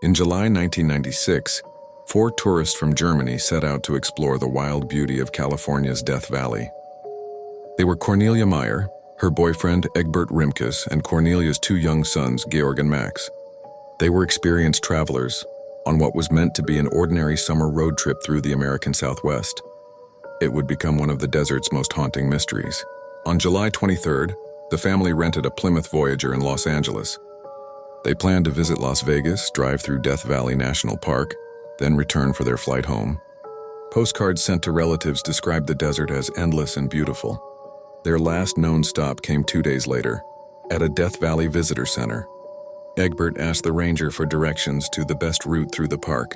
In July 1996, 4 tourists from Germany set out to explore the wild beauty of California's Death Valley. They were Cornelia Meyer, her boyfriend Egbert Rimkus, and Cornelia's 2 young sons, Georg and Max. They were experienced travelers on what was meant to be an ordinary summer road trip through the American Southwest. It would become one of the desert's most haunting mysteries. On July 23rd, the family rented a Plymouth Voyager in Los Angeles. They planned to visit Las Vegas, drive through Death Valley National Park, then return for their flight home. Postcards sent to relatives described the desert as endless and beautiful. Their last known stop came 2 days later, at a Death Valley visitor center. Egbert asked the ranger for directions to the best route through the park.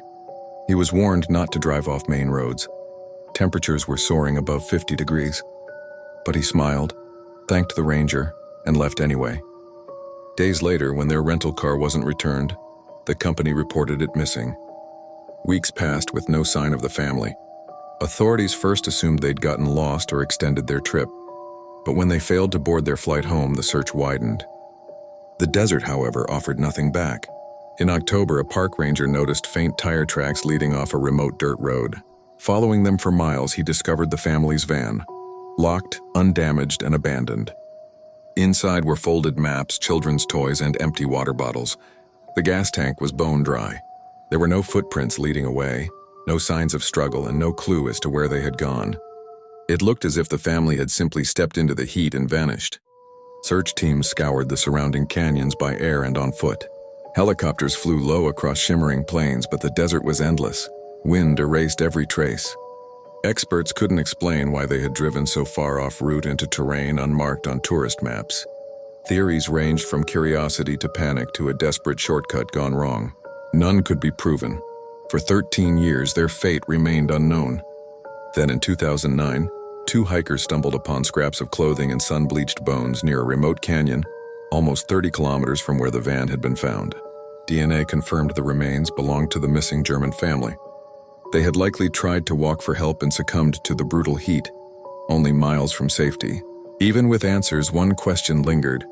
He was warned not to drive off main roads. Temperatures were soaring above 50 degrees. But he smiled, thanked the ranger, and left anyway. Days later, when their rental car wasn't returned, the company reported it missing. Weeks passed with no sign of the family. Authorities first assumed they'd gotten lost or extended their trip, but when they failed to board their flight home, the search widened. The desert, however, offered nothing back. In October, a park ranger noticed faint tire tracks leading off a remote dirt road. Following them for miles, he discovered the family's van, locked, undamaged, and abandoned. Inside were folded maps, children's toys, and empty water bottles. The gas tank was bone dry. There were no footprints leading away, no signs of struggle, and no clue as to where they had gone. It looked as if the family had simply stepped into the heat and vanished. Search teams scoured the surrounding canyons by air and on foot. Helicopters flew low across shimmering plains, but the desert was endless. Wind erased every trace. Experts couldn't explain why they had driven so far off route into terrain unmarked on tourist maps. Theories ranged from curiosity to panic to a desperate shortcut gone wrong. None could be proven. For 13 years, their fate remained unknown. Then in 2009, 2 hikers stumbled upon scraps of clothing and sun-bleached bones near a remote canyon, almost 30 kilometers from where the van had been found. DNA confirmed the remains belonged to the missing German family. They had likely tried to walk for help and succumbed to the brutal heat, only miles from safety. Even with answers, one question lingered.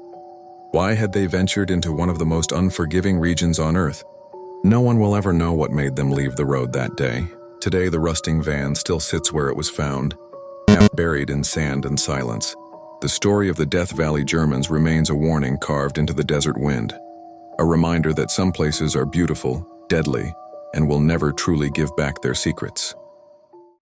Why had they ventured into one of the most unforgiving regions on Earth? No one will ever know what made them leave the road that day. Today, the rusting van still sits where it was found, half buried in sand and silence. The story of the Death Valley Germans remains a warning carved into the desert wind, a reminder that some places are beautiful, deadly, and will never truly give back their secrets.